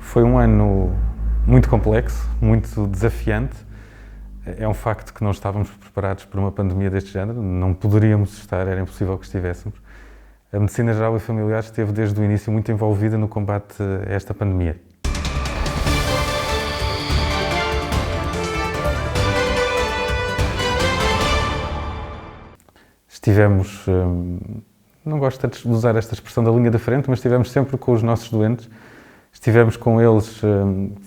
Foi um ano muito complexo, muito desafiante. É um facto que não estávamos preparados para uma pandemia deste género, não poderíamos estar, era impossível que estivéssemos. A Medicina Geral e Familiar esteve desde o início muito envolvida no combate a esta pandemia. Estivemos, não gosto tanto de usar esta expressão da linha da frente, mas estivemos sempre com os nossos doentes. Estivemos com eles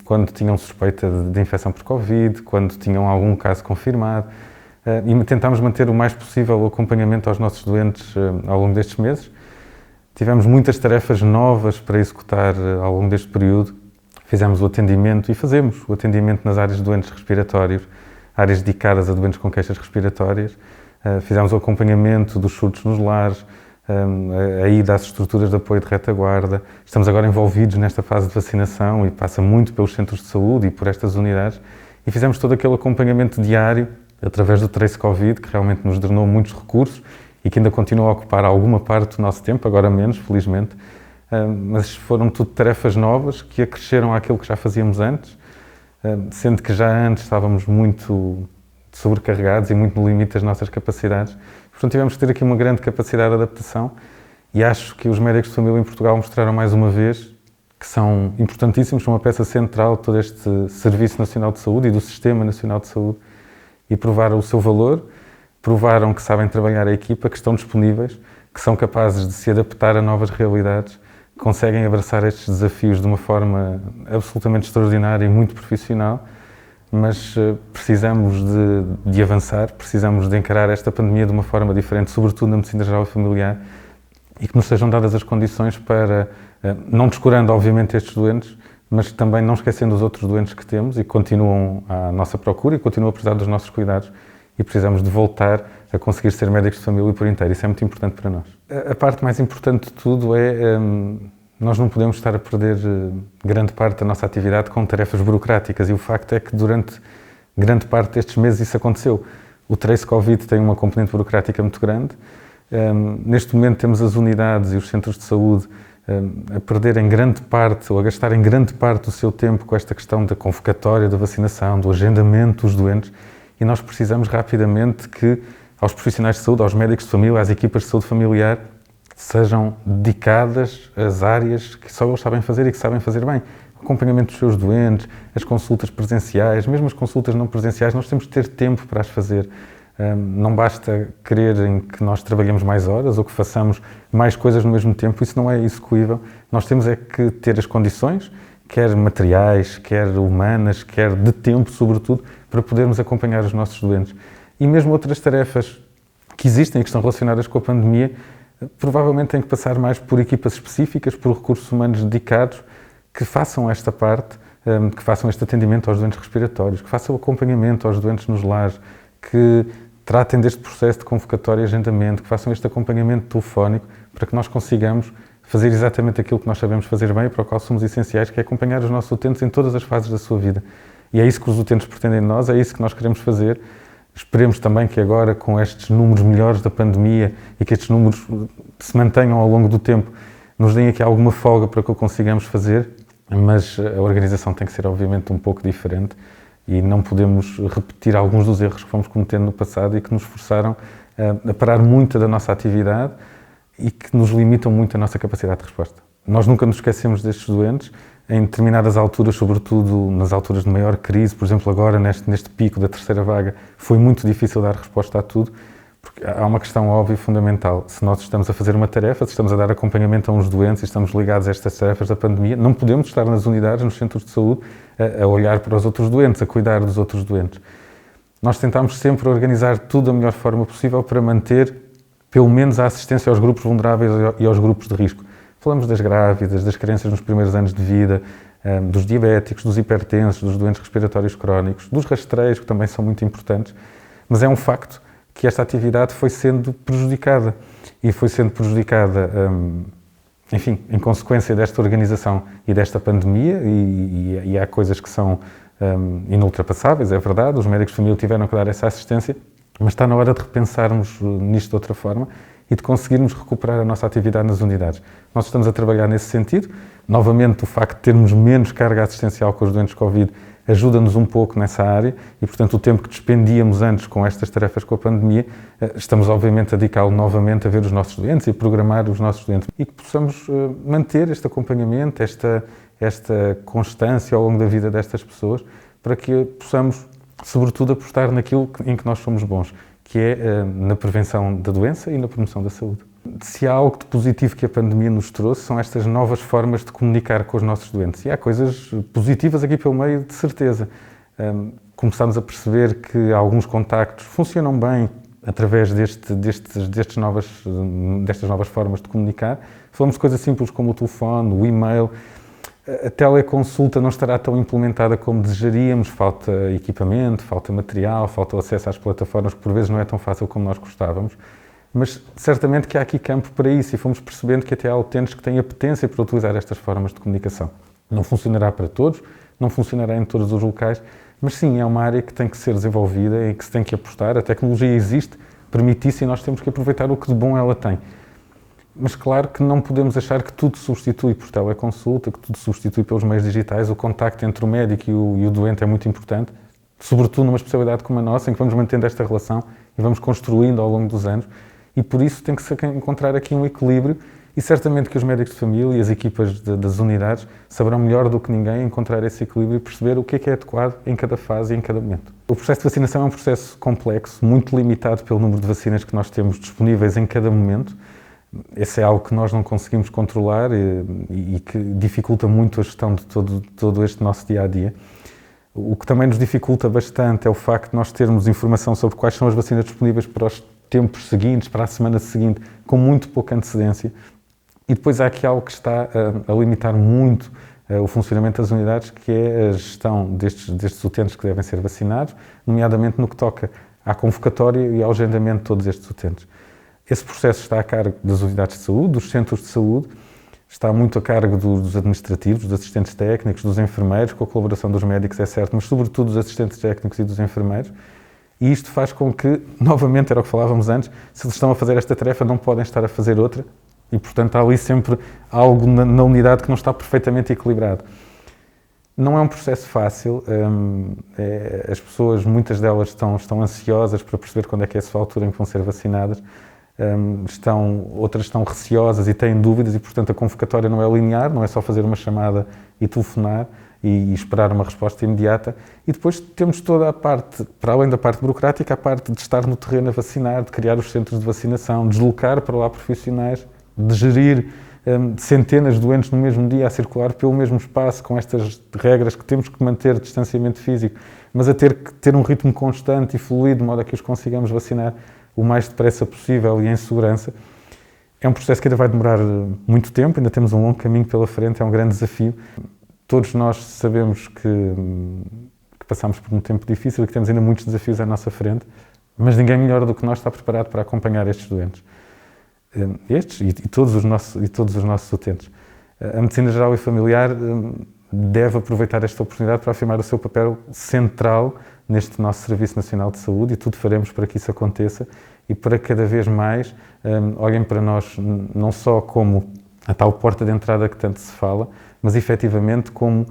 quando tinham suspeita de infecção por Covid, quando tinham algum caso confirmado, e tentámos manter o mais possível o acompanhamento aos nossos doentes ao longo destes meses. Tivemos muitas tarefas novas para executar ao longo deste período. Fizemos o atendimento e fazemos o atendimento nas áreas de doentes respiratórios, áreas dedicadas a doentes com queixas respiratórias. Fizemos o acompanhamento dos surtos nos lares, a ida às estruturas de apoio de retaguarda. Estamos agora envolvidos nesta fase de vacinação e passa muito pelos centros de saúde e por estas unidades. E fizemos todo aquele acompanhamento diário através do Trace Covid, que realmente nos drenou muitos recursos e que ainda continua a ocupar alguma parte do nosso tempo, agora menos, felizmente. Mas foram tudo tarefas novas que acresceram àquilo que já fazíamos antes, sendo que já antes estávamos muito sobrecarregados e muito no limite das nossas capacidades. Portanto, tivemos que ter aqui uma grande capacidade de adaptação e acho que os médicos de família em Portugal mostraram mais uma vez que são importantíssimos, são uma peça central de todo este Serviço Nacional de Saúde e do Sistema Nacional de Saúde e provaram o seu valor, provaram que sabem trabalhar a equipa, que estão disponíveis, que são capazes de se adaptar a novas realidades, conseguem abraçar estes desafios de uma forma absolutamente extraordinária e muito profissional. Mas precisamos de avançar, precisamos de encarar esta pandemia de uma forma diferente, sobretudo na Medicina Geral e Familiar, e que nos sejam dadas as condições para, não descurando obviamente estes doentes, mas também não esquecendo os outros doentes que temos e que continuam à nossa procura e continuam a precisar dos nossos cuidados e precisamos de voltar a conseguir ser médicos de família por inteiro. Isso é muito importante para nós. A parte mais importante de tudo é nós não podemos estar a perder grande parte da nossa atividade com tarefas burocráticas e o facto é que durante grande parte destes meses isso aconteceu. O Trace Covid tem uma componente burocrática muito grande. Neste momento temos as unidades e os centros de saúde a perderem grande parte ou a gastarem grande parte do seu tempo com esta questão da convocatória, da vacinação, do agendamento dos doentes e nós precisamos rapidamente que aos profissionais de saúde, aos médicos de família, às equipas de saúde familiar, sejam dedicadas às áreas que só eles sabem fazer e que sabem fazer bem. O acompanhamento dos seus doentes, as consultas presenciais, mesmo as consultas não presenciais, nós temos de ter tempo para as fazer. Não basta quererem que nós trabalhemos mais horas ou que façamos mais coisas no mesmo tempo, isso não é execuível. Nós temos é que ter as condições, quer materiais, quer humanas, quer de tempo, sobretudo, para podermos acompanhar os nossos doentes. E mesmo outras tarefas que existem e que estão relacionadas com a pandemia, provavelmente têm que passar mais por equipas específicas, por recursos humanos dedicados, que façam esta parte, que façam este atendimento aos doentes respiratórios, que façam o acompanhamento aos doentes nos lares, que tratem deste processo de convocatória e agendamento, que façam este acompanhamento telefónico, para que nós consigamos fazer exatamente aquilo que nós sabemos fazer bem e para o qual somos essenciais, que é acompanhar os nossos utentes em todas as fases da sua vida. E é isso que os utentes pretendem de nós, é isso que nós queremos fazer. Esperemos também que agora, com estes números melhores da pandemia e que estes números se mantenham ao longo do tempo, nos deem aqui alguma folga para que o consigamos fazer, mas a organização tem que ser obviamente um pouco diferente e não podemos repetir alguns dos erros que fomos cometendo no passado e que nos forçaram a parar muito da nossa atividade e que nos limitam muito a nossa capacidade de resposta. Nós nunca nos esquecemos destes doentes, em determinadas alturas, sobretudo nas alturas de maior crise, por exemplo agora neste pico da terceira vaga, foi muito difícil dar resposta a tudo, porque há uma questão óbvia e fundamental. Se nós estamos a fazer uma tarefa, se estamos a dar acompanhamento a uns doentes e estamos ligados a estas tarefas da pandemia, não podemos estar nas unidades, nos centros de saúde, a olhar para os outros doentes, a cuidar dos outros doentes. Nós tentamos sempre organizar tudo da melhor forma possível para manter, pelo menos, a assistência aos grupos vulneráveis e aos grupos de risco. Falamos das grávidas, das crianças nos primeiros anos de vida, dos diabéticos, dos hipertensos, dos doentes respiratórios crónicos, dos rastreios, que também são muito importantes, mas é um facto que esta atividade foi sendo prejudicada e foi sendo prejudicada, enfim, em consequência desta organização e desta pandemia e há coisas que são inultrapassáveis, é verdade, os médicos de família tiveram que dar essa assistência, mas está na hora de repensarmos nisto de outra forma e de conseguirmos recuperar a nossa atividade nas unidades. Nós estamos a trabalhar nesse sentido. Novamente, o facto de termos menos carga assistencial com os doentes Covid ajuda-nos um pouco nessa área e, portanto, o tempo que despendíamos antes com estas tarefas com a pandemia, estamos obviamente a dedicá-lo novamente a ver os nossos doentes e a programar os nossos doentes e que possamos manter este acompanhamento, esta constância ao longo da vida destas pessoas, para que possamos, sobretudo, apostar naquilo em que nós somos bons, que é na prevenção da doença e na promoção da saúde. Se há algo de positivo que a pandemia nos trouxe, são estas novas formas de comunicar com os nossos doentes. E há coisas positivas aqui pelo meio, de certeza. Começámos a perceber que alguns contactos funcionam bem através destas novas formas de comunicar. Falamos de coisas simples como o telefone, o e-mail. A teleconsulta não estará tão implementada como desejaríamos. Falta equipamento, falta material, falta acesso às plataformas, que por vezes não é tão fácil como nós gostávamos. Mas certamente que há aqui campo para isso e fomos percebendo que até há utentes que têm apetência para utilizar estas formas de comunicação. Não funcionará para todos, não funcionará em todos os locais, mas sim, é uma área que tem que ser desenvolvida e que se tem que apostar. A tecnologia existe, permite isso e nós temos que aproveitar o que de bom ela tem. Mas claro que não podemos achar que tudo substitui por teleconsulta, que tudo substitui pelos meios digitais. O contacto entre o médico e o doente é muito importante, sobretudo numa especialidade como a nossa, em que vamos mantendo esta relação e vamos construindo ao longo dos anos. E por isso tem que se encontrar aqui um equilíbrio e certamente que os médicos de família e as equipas das unidades saberão melhor do que ninguém encontrar esse equilíbrio e perceber o que é adequado em cada fase e em cada momento. O processo de vacinação é um processo complexo, muito limitado pelo número de vacinas que nós temos disponíveis em cada momento. Esse é algo que nós não conseguimos controlar e que dificulta muito a gestão de todo este nosso dia-a-dia. O que também nos dificulta bastante é o facto de nós termos informação sobre quais são as vacinas disponíveis para os tempos seguintes, para a semana seguinte, com muito pouca antecedência. E depois há aqui algo que está a limitar muito o funcionamento das unidades, que é a gestão destes utentes que devem ser vacinados, nomeadamente no que toca à convocatória e ao agendamento de todos estes utentes. Esse processo está a cargo das unidades de saúde, dos centros de saúde, está muito a cargo dos administrativos, dos assistentes técnicos, dos enfermeiros, com a colaboração dos médicos, é certo, mas sobretudo dos assistentes técnicos e dos enfermeiros. E isto faz com que, novamente, era o que falávamos antes, se eles estão a fazer esta tarefa, não podem estar a fazer outra e, portanto, há ali sempre algo na unidade que não está perfeitamente equilibrado. Não é um processo fácil, as pessoas, muitas delas estão ansiosas para perceber quando é que é a sua altura em que vão ser vacinadas, outras estão receosas e têm dúvidas e, portanto, a convocatória não é linear, não é só fazer uma chamada e telefonar e esperar uma resposta imediata. E depois temos toda a parte, para além da parte burocrática, a parte de estar no terreno a vacinar, de criar os centros de vacinação, deslocar para lá profissionais, de gerir centenas de doentes no mesmo dia a circular pelo mesmo espaço, com estas regras que temos que manter de distanciamento físico, mas a ter que ter um ritmo constante e fluido, de modo a que os consigamos vacinar o mais depressa possível e em segurança. É um processo que ainda vai demorar muito tempo, ainda temos um longo caminho pela frente, é um grande desafio. Todos nós sabemos que passamos por um tempo difícil e que temos ainda muitos desafios à nossa frente, mas ninguém melhor do que nós está preparado para acompanhar estes doentes. Estes e todos os nossos utentes. A Medicina Geral e Familiar deve aproveitar esta oportunidade para afirmar o seu papel central neste nosso Serviço Nacional de Saúde e tudo faremos para que isso aconteça e para cada vez mais olhem para nós não só como a tal porta de entrada que tanto se fala, mas efetivamente como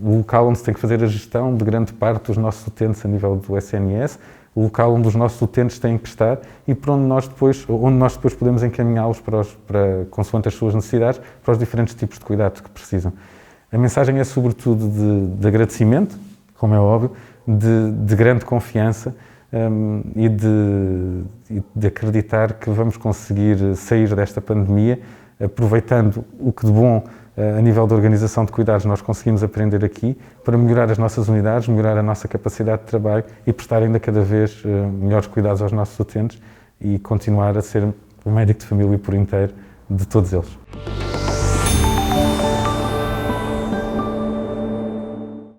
o local onde se tem que fazer a gestão de grande parte dos nossos utentes a nível do SNS, o local onde os nossos utentes têm que estar e por onde nós depois podemos encaminhá-los consoante as suas necessidades, para os diferentes tipos de cuidados que precisam. A mensagem é sobretudo de agradecimento, como é óbvio, de grande confiança e de acreditar que vamos conseguir sair desta pandemia aproveitando o que de bom a nível da organização de cuidados nós conseguimos aprender aqui para melhorar as nossas unidades, melhorar a nossa capacidade de trabalho e prestar ainda cada vez melhores cuidados aos nossos utentes e continuar a ser o médico de família por inteiro de todos eles.